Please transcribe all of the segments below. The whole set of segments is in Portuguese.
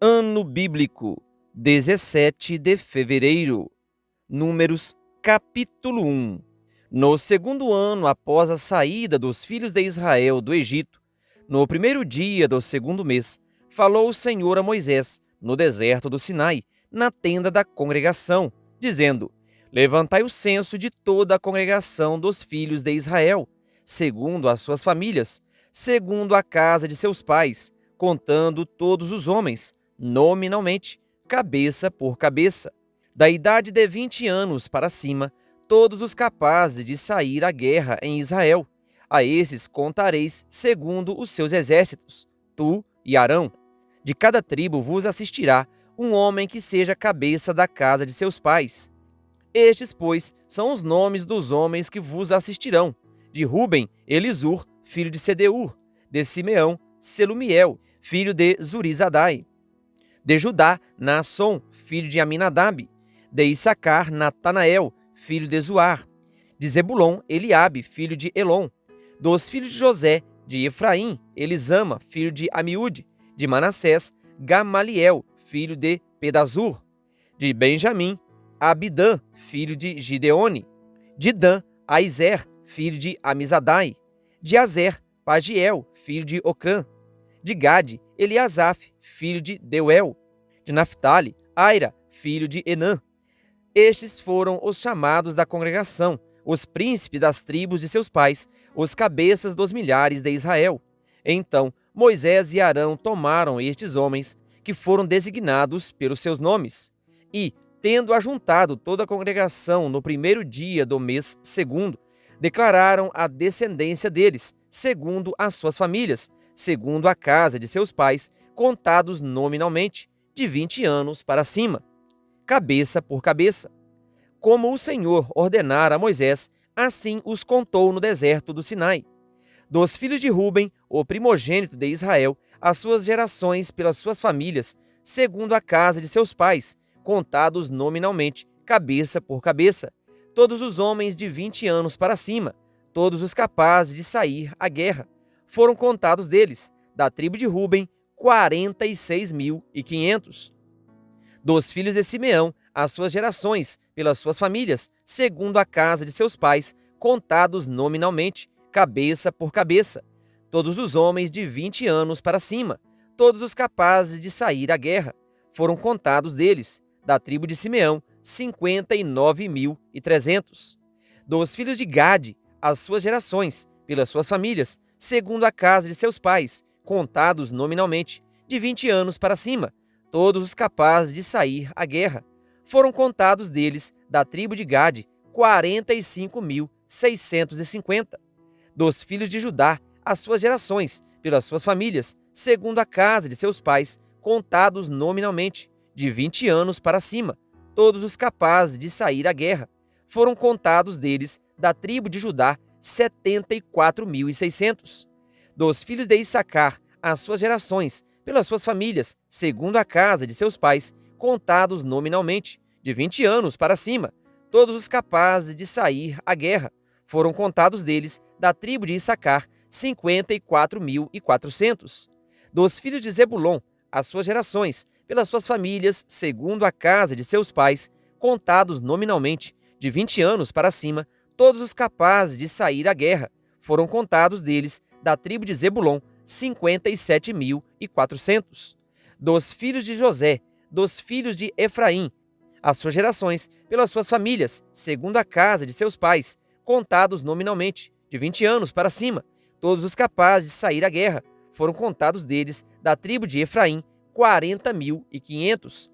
Ano bíblico, 17 de fevereiro. Números, capítulo 1. No segundo ano após a saída dos filhos de Israel do Egito, no primeiro dia do segundo mês, falou o Senhor a Moisés, no deserto do Sinai, na tenda da congregação, dizendo: Levantai o censo de toda a congregação dos filhos de Israel, segundo as suas famílias, segundo a casa de seus pais, contando todos os homens, nominalmente, cabeça por cabeça, da idade de 20 anos para cima, todos os capazes de sair à guerra em Israel. A esses contareis segundo os seus exércitos, tu e Arão. De cada tribo vos assistirá um homem que seja cabeça da casa de seus pais. Estes, pois, são os nomes dos homens que vos assistirão: de Ruben, Elisur, filho de Sedeur; de Simeão, Selumiel, filho de Zurizadai; de Judá, Naasson, filho de Aminadab; de Issacar, Natanael, filho de Zuar; de Zebulon, Eliabe, filho de Elon; dos filhos de José, de Efraim, Elisama, filho de Amiúde; de Manassés, Gamaliel, filho de Pedazur; de Benjamim, Abidã, filho de Gideone; de Dan, Aizer, filho de Amizadai; de Azer, Pagiel, filho de Ocrã; de Gade, Eliasaf, filho de Deuel; de Naphtali, Aira, filho de Enã. Estes foram os chamados da congregação, os príncipes das tribos de seus pais, os cabeças dos milhares de Israel. Então Moisés e Arão tomaram estes homens, que foram designados pelos seus nomes, e, tendo ajuntado toda a congregação no primeiro dia do mês segundo, declararam a descendência deles, segundo as suas famílias, segundo a casa de seus pais, contados nominalmente, de 20 anos para cima, cabeça por cabeça. Como o Senhor ordenara a Moisés, assim os contou no deserto do Sinai. Dos filhos de Ruben, o primogênito de Israel, as suas gerações pelas suas famílias, segundo a casa de seus pais, contados nominalmente, cabeça por cabeça, todos os homens de 20 anos para cima, todos os capazes de sair à guerra, foram contados deles, da tribo de Ruben, 46.500. Dos filhos de Simeão, as suas gerações, pelas suas famílias, segundo a casa de seus pais, contados nominalmente, cabeça por cabeça, todos os homens de 20 anos para cima, todos os capazes de sair à guerra, foram contados deles, da tribo de Simeão, 59.300. Dos filhos de Gade, as suas gerações, pelas suas famílias, segundo a casa de seus pais, contados nominalmente, de 20 anos para cima, todos os capazes de sair à guerra, foram contados deles, da tribo de Gade, 45.650. Dos filhos de Judá, as suas gerações, pelas suas famílias, segundo a casa de seus pais, contados nominalmente, de 20 anos para cima, todos os capazes de sair à guerra, foram contados deles, da tribo de Judá, 74.600. Dos filhos de Issacar, as suas gerações, pelas suas famílias, segundo a casa de seus pais, contados nominalmente, de 20 anos para cima, todos os capazes de sair à guerra, foram contados deles, da tribo de Issacar, 54.400. Dos filhos de Zebulon, as suas gerações, pelas suas famílias, segundo a casa de seus pais, contados nominalmente, de 20 anos para cima, todos os capazes de sair à guerra, foram contados deles, da tribo de Zebulon, 57.400. Dos filhos de José, dos filhos de Efraim, as suas gerações, pelas suas famílias, segundo a casa de seus pais, contados nominalmente, de 20 anos para cima, todos os capazes de sair à guerra, foram contados deles, da tribo de Efraim, 40.500.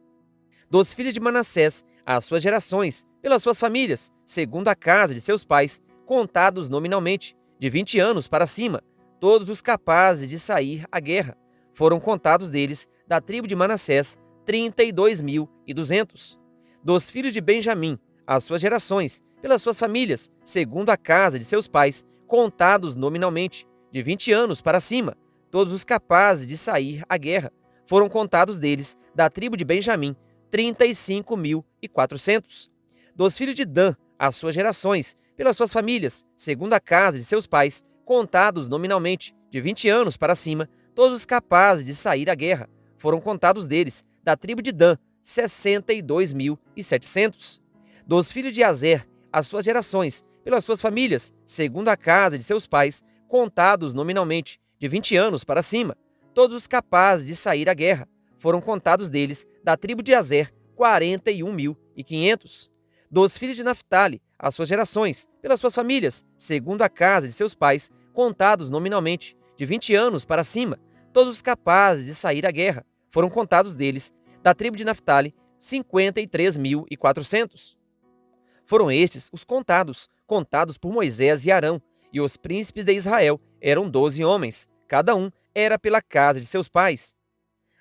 Dos filhos de Manassés, as suas gerações, pelas suas famílias, segundo a casa de seus pais, contados nominalmente, de 20 anos para cima, todos os capazes de sair à guerra, foram contados deles, da tribo de Manassés, 32.200. Dos filhos de Benjamim, as suas gerações, pelas suas famílias, segundo a casa de seus pais, contados nominalmente, de 20 anos para cima, todos os capazes de sair à guerra, foram contados deles, da tribo de Benjamim, 35.400. Dos filhos de Dan, as suas gerações, pelas suas famílias, segundo a casa de seus pais, contados nominalmente, de 20 anos para cima, todos os capazes de sair à guerra, foram contados deles, da tribo de Dan, 62.700. Dos filhos de Azer, as suas gerações, pelas suas famílias, segundo a casa de seus pais, contados nominalmente, de 20 anos para cima, todos os capazes de sair à guerra, foram contados deles, da tribo de Azer, 41.500. Dos filhos de Naphtali, as suas gerações, pelas suas famílias, segundo a casa de seus pais, contados nominalmente, de 20 anos para cima, todos os capazes de sair à guerra, foram contados deles, da tribo de Naphtali, 53.400. Foram estes os contados por Moisés e Arão, e os príncipes de Israel eram 12 homens, cada um era pela casa de seus pais.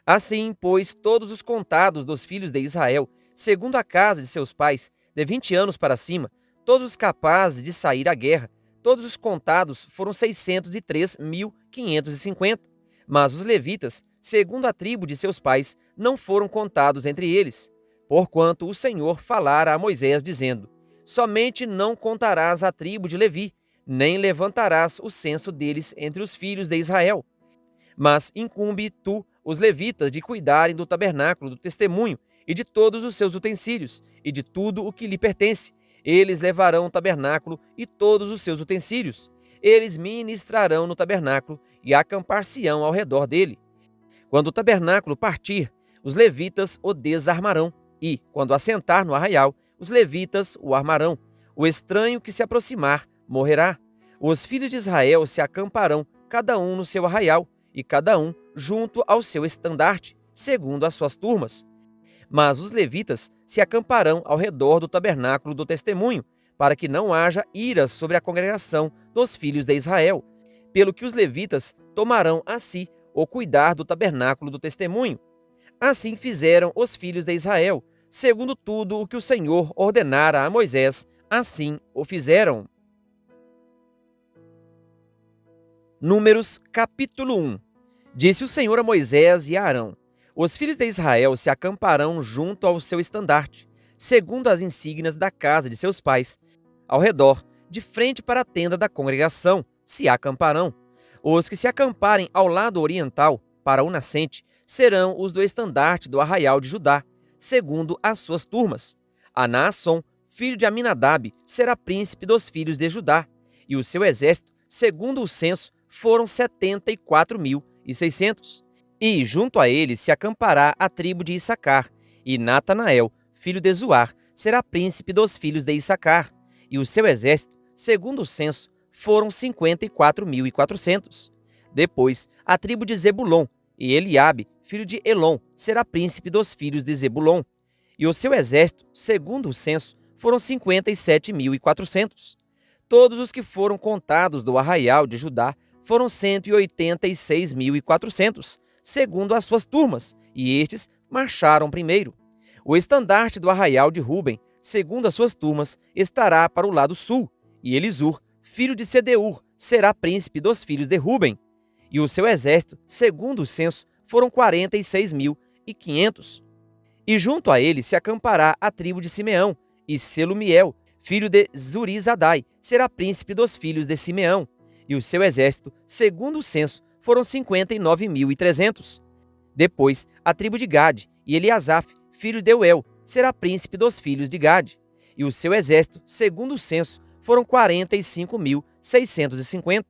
Assim, pois, todos os contados dos filhos de Israel, segundo a casa de seus pais, de 20 anos para cima, todos os capazes de sair à guerra, todos os contados foram 603.550. Mas os levitas, segundo a tribo de seus pais, não foram contados entre eles, porquanto o Senhor falara a Moisés, dizendo: somente não contarás a tribo de Levi, nem levantarás o censo deles entre os filhos de Israel. Mas incumbe tu, os levitas, de cuidarem do tabernáculo do testemunho e de todos os seus utensílios, e de tudo o que lhe pertence. Eles levarão o tabernáculo e todos os seus utensílios. Eles ministrarão no tabernáculo e acampar-se-ão ao redor dele. Quando o tabernáculo partir, os levitas o desarmarão, e, quando assentar no arraial, os levitas o armarão. O estranho que se aproximar morrerá. Os filhos de Israel se acamparão, cada um no seu arraial, e cada um junto ao seu estandarte, segundo as suas turmas. Mas os levitas se acamparão ao redor do tabernáculo do testemunho, para que não haja ira sobre a congregação dos filhos de Israel, pelo que os levitas tomarão a si o cuidar do tabernáculo do testemunho. Assim fizeram os filhos de Israel, segundo tudo o que o Senhor ordenara a Moisés, assim o fizeram. Números capítulo 1. Disse o Senhor a Moisés e a Arão: os filhos de Israel se acamparão junto ao seu estandarte, segundo as insígnias da casa de seus pais, ao redor, de frente para a tenda da congregação, se acamparão. Os que se acamparem ao lado oriental, para o nascente, serão os do estandarte do arraial de Judá, segundo as suas turmas. Anaasson, filho de Aminadab, será príncipe dos filhos de Judá, e o seu exército, segundo o censo, foram 74.600. E junto a ele se acampará a tribo de Issacar, e Natanael, filho de Zuar, será príncipe dos filhos de Issacar, e o seu exército, segundo o censo, foram 54.400. Depois, a tribo de Zebulon, e Eliabe, filho de Elon, será príncipe dos filhos de Zebulon, e o seu exército, segundo o censo, foram 57.400. Todos os que foram contados do arraial de Judá foram 186.400, segundo as suas turmas, e estes marcharam primeiro. O estandarte do arraial de Ruben, segundo as suas turmas, estará para o lado sul, e Elisur, filho de Sedeur, será príncipe dos filhos de Ruben, e o seu exército, segundo o censo, foram 46.500. E junto a ele se acampará a tribo de Simeão, e Selumiel, filho de Zurizadai, será príncipe dos filhos de Simeão, e o seu exército, segundo o censo, foram 59.300. Depois, a tribo de Gade, e Eliasaf, filho de Euel, será príncipe dos filhos de Gade, e o seu exército, segundo o censo, foram 45.650.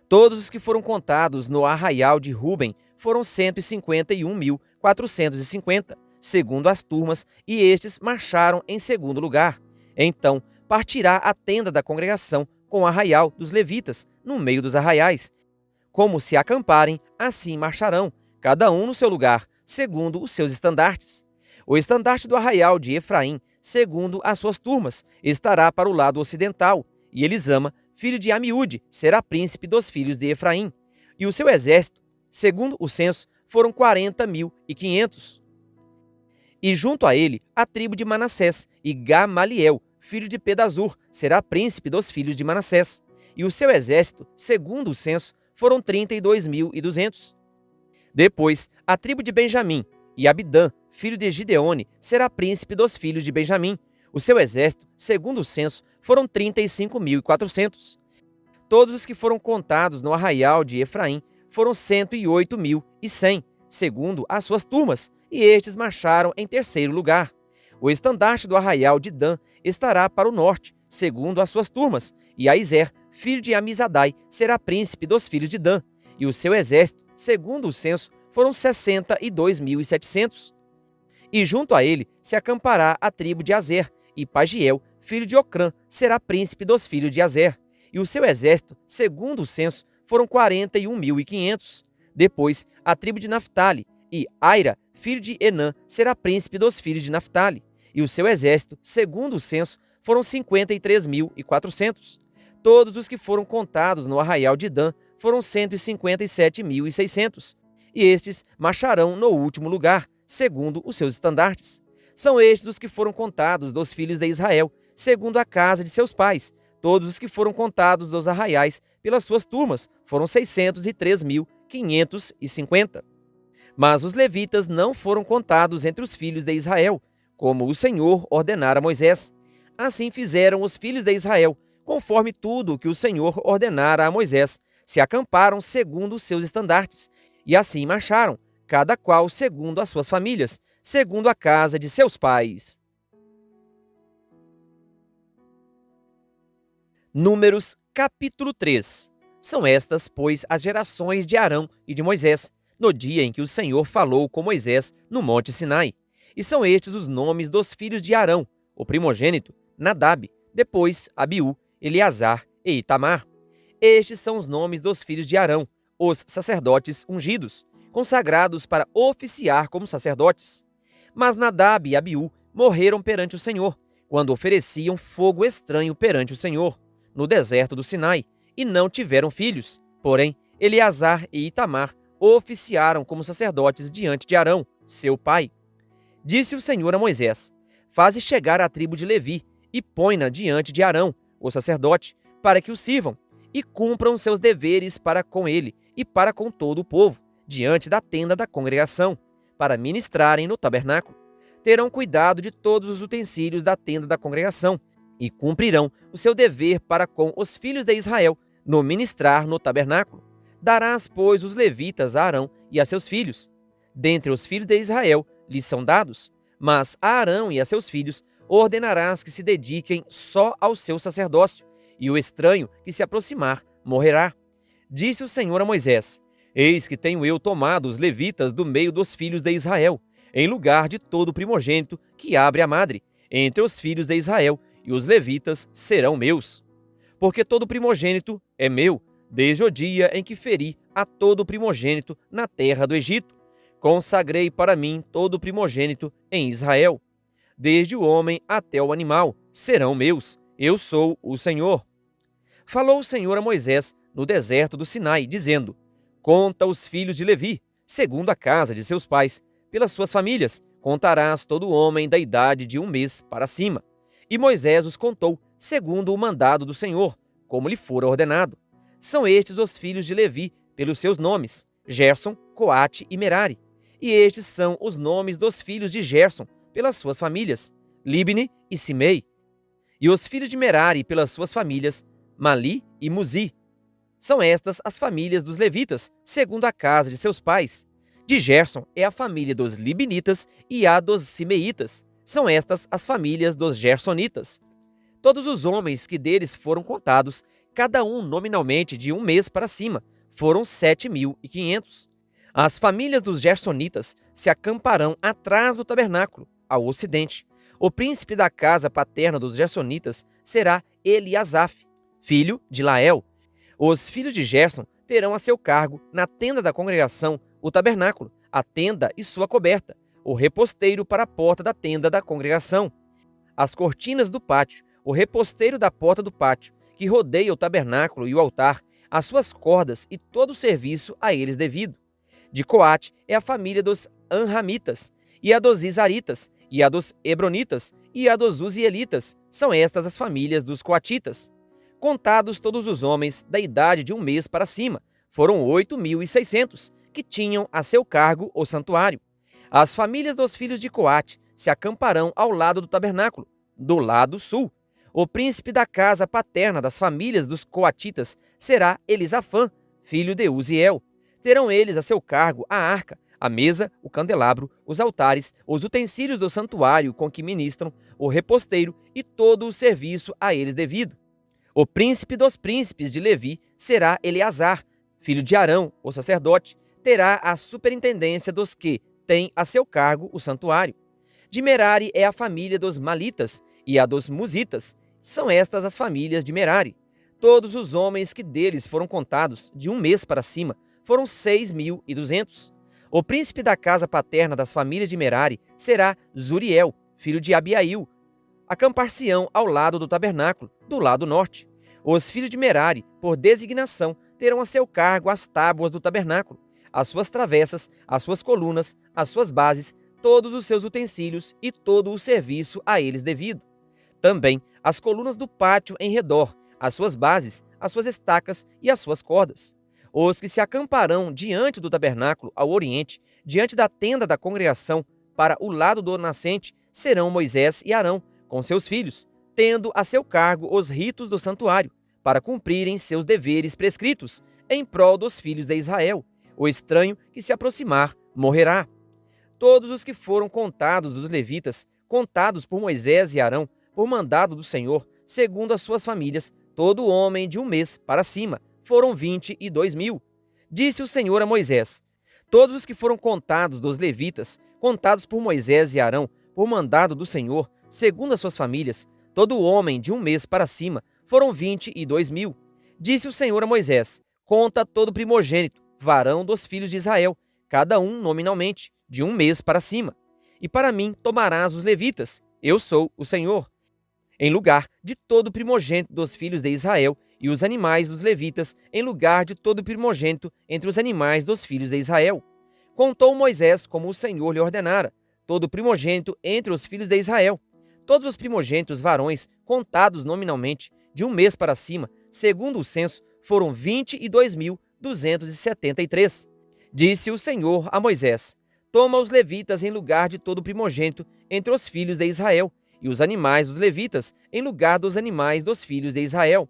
Todos os que foram contados no arraial de Ruben foram 151.450, segundo as turmas, e estes marcharam em segundo lugar. Então partirá a tenda da congregação com o arraial dos levitas, no meio dos arraiais. Como se acamparem, assim marcharão, cada um no seu lugar, segundo os seus estandartes. O estandarte do arraial de Efraim, segundo as suas turmas, estará para o lado ocidental, e Elisama, filho de Amiúde, será príncipe dos filhos de Efraim, e o seu exército, segundo o censo, foram 40.500. E junto a ele, a tribo de Manassés, e Gamaliel, filho de Pedazur, será príncipe dos filhos de Manassés, e o seu exército, segundo o censo, foram 32.200. Depois, a tribo de Benjamim, e Abidã, filho de Gideone, será príncipe dos filhos de Benjamim. O seu exército, segundo o censo, foram 35.400. Todos os que foram contados no arraial de Efraim foram 108.100, segundo as suas turmas, e estes marcharam em terceiro lugar. O estandarte do arraial de Dan estará para o norte, segundo as suas turmas, e Aizer, filho de Amizadai, será príncipe dos filhos de Dan, e o seu exército, segundo o censo, foram 62.700. E junto a ele se acampará a tribo de Azer, e Pagiel, filho de Ocrã, será príncipe dos filhos de Azer, e o seu exército, segundo o censo, foram 41.500. Depois, a tribo de Naphtali, e Aira, filho de Enã, será príncipe dos filhos de Naphtali, e o seu exército, segundo o censo, foram 53.400. Todos os que foram contados no arraial de Dan foram 157.600, e estes marcharão no último lugar, segundo os seus estandartes. São estes os que foram contados dos filhos de Israel, segundo a casa de seus pais. Todos os que foram contados dos arraiais pelas suas turmas foram 603.550. Mas os levitas não foram contados entre os filhos de Israel, como o Senhor ordenara a Moisés. Assim fizeram os filhos de Israel, conforme tudo o que o Senhor ordenara a Moisés. Se acamparam segundo os seus estandartes, e assim marcharam, cada qual segundo as suas famílias, segundo a casa de seus pais. Números, capítulo 3. São estas, pois, as gerações de Arão e de Moisés, no dia em que o Senhor falou com Moisés no monte Sinai. E são estes os nomes dos filhos de Arão: o primogênito, Nadab, depois Abiú, Eleazar e Itamar. Estes são os nomes dos filhos de Arão, os sacerdotes ungidos, consagrados para oficiar como sacerdotes. Mas Nadab e Abiú morreram perante o Senhor, quando ofereciam fogo estranho perante o Senhor, no deserto do Sinai, e não tiveram filhos. Porém, Eleazar e Itamar oficiaram como sacerdotes diante de Arão, seu pai. Disse o Senhor a Moisés: faze chegar a tribo de Levi, e põe-na diante de Arão, o sacerdote, para que o sirvam, e cumpram seus deveres para com ele e para com todo o povo, diante da tenda da congregação, para ministrarem no tabernáculo. Terão cuidado de todos os utensílios da tenda da congregação, e cumprirão o seu dever para com os filhos de Israel, no ministrar no tabernáculo. Darás, pois, os levitas a Arão e a seus filhos. Dentre os filhos de Israel lhes são dados, mas a Arão e a seus filhos ordenarás que se dediquem só ao seu sacerdócio, e o estranho que se aproximar morrerá. Disse o Senhor a Moisés: eis que tenho eu tomado os levitas do meio dos filhos de Israel, em lugar de todo primogênito que abre a madre, entre os filhos de Israel, e os levitas serão meus. Porque todo primogênito é meu, desde o dia em que feri a todo primogênito na terra do Egito. Consagrei para mim todo primogênito em Israel. Desde o homem até o animal serão meus. Eu sou o Senhor. Falou o Senhor a Moisés no deserto do Sinai, dizendo: conta os filhos de Levi, segundo a casa de seus pais, pelas suas famílias, contarás todo homem da idade de 1 mês para cima. E Moisés os contou, segundo o mandado do Senhor, como lhe fora ordenado. São estes os filhos de Levi, pelos seus nomes: Gerson, Coate e Merari. E estes são os nomes dos filhos de Gerson, pelas suas famílias: Libni e Simei. E os filhos de Merari, pelas suas famílias: Mali e Muzi. São estas as famílias dos levitas, segundo a casa de seus pais. De Gerson é a família dos Libnitas e a dos Simeitas. São estas as famílias dos Gersonitas. Todos os homens que deles foram contados, cada um nominalmente de 1 mês para cima, foram 7.500. As famílias dos Gersonitas se acamparão atrás do tabernáculo, ao ocidente. O príncipe da casa paterna dos Gersonitas será Eliasaf, filho de Lael. Os filhos de Gerson terão a seu cargo, na tenda da congregação, o tabernáculo, a tenda e sua coberta, o reposteiro para a porta da tenda da congregação, as cortinas do pátio, o reposteiro da porta do pátio, que rodeia o tabernáculo e o altar, as suas cordas e todo o serviço a eles devido. De Coate é a família dos Anramitas, e a dos Isaritas, e a dos Hebronitas, e a dos Uzielitas. São estas as famílias dos Coatitas. Contados todos os homens da idade de 1 mês para cima, foram 8.600, que tinham a seu cargo o santuário. As famílias dos filhos de Coate se acamparão ao lado do tabernáculo, do lado sul. O príncipe da casa paterna das famílias dos Coatitas será Elisafã, filho de Uziel. Terão eles a seu cargo a arca, a mesa, o candelabro, os altares, os utensílios do santuário com que ministram, o reposteiro e todo o serviço a eles devido. O príncipe dos príncipes de Levi será Eleazar, filho de Arão, o sacerdote, terá a superintendência dos que têm a seu cargo o santuário. De Merari é a família dos Malitas e a dos Musitas. São estas as famílias de Merari. Todos os homens que deles foram contados, de um mês para cima, foram 6.200. O príncipe da casa paterna das famílias de Merari será Zuriel, filho de Abiail. Acampar-se-ão ao lado do tabernáculo, do lado norte. Os filhos de Merari, por designação, terão a seu cargo as tábuas do tabernáculo, as suas travessas, as suas colunas, as suas bases, todos os seus utensílios e todo o serviço a eles devido. Também as colunas do pátio em redor, as suas bases, as suas estacas e as suas cordas. Os que se acamparão diante do tabernáculo ao oriente, diante da tenda da congregação, para o lado do nascente, serão Moisés e Arão, com seus filhos, tendo a seu cargo os ritos do santuário, para cumprirem seus deveres prescritos, em prol dos filhos de Israel. O estranho que se aproximar morrerá. Todos os que foram contados dos levitas, contados por Moisés e Arão, por mandado do Senhor, segundo as suas famílias, todo homem de um mês para cima, foram 22.000. Disse o Senhor a Moisés: todos os que foram contados dos levitas, contados por Moisés e Arão, por mandado do Senhor, segundo as suas famílias, todo homem de um mês para cima, foram 22.000. Disse o Senhor a Moisés: conta todo primogênito, varão dos filhos de Israel, cada um nominalmente, de um mês para cima. E para mim tomarás os levitas, eu sou o Senhor. Em lugar de todo primogênito dos filhos de Israel, e os animais dos levitas, em lugar de todo primogênito entre os animais dos filhos de Israel. Contou Moisés como o Senhor lhe ordenara, todo primogênito entre os filhos de Israel. Todos os primogênitos varões, contados nominalmente, de um mês para cima, segundo o censo, foram 22.273. Disse o Senhor a Moisés: toma os levitas em lugar de todo primogênito entre os filhos de Israel, e os animais dos levitas em lugar dos animais dos filhos de Israel.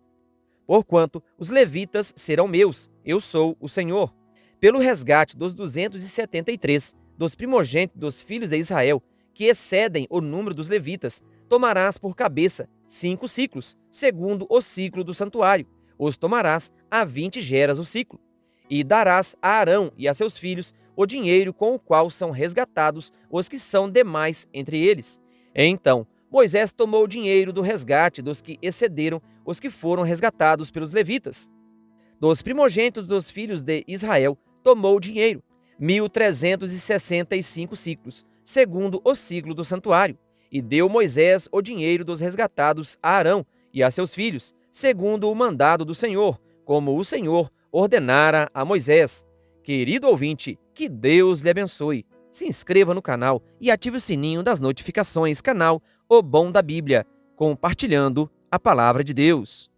Porquanto os levitas serão meus, eu sou o Senhor. Pelo resgate dos 273, dos primogênitos dos filhos de Israel, que excedem o número dos levitas, tomarás por cabeça 5 ciclos, segundo o ciclo do santuário. Os tomarás a 20 geras o ciclo. E darás a Arão e a seus filhos o dinheiro com o qual são resgatados os que são demais entre eles. Então Moisés tomou o dinheiro do resgate dos que excederam os que foram resgatados pelos levitas. Dos primogênitos dos filhos de Israel, tomou o dinheiro, 1.365 ciclos, segundo o ciclo do santuário, e deu Moisés o dinheiro dos resgatados a Arão e a seus filhos, segundo o mandado do Senhor, como o Senhor ordenara a Moisés. Querido ouvinte, que Deus lhe abençoe. Se inscreva no canal e ative o sininho das notificações, canal O Bom da Bíblia, compartilhando a palavra de Deus.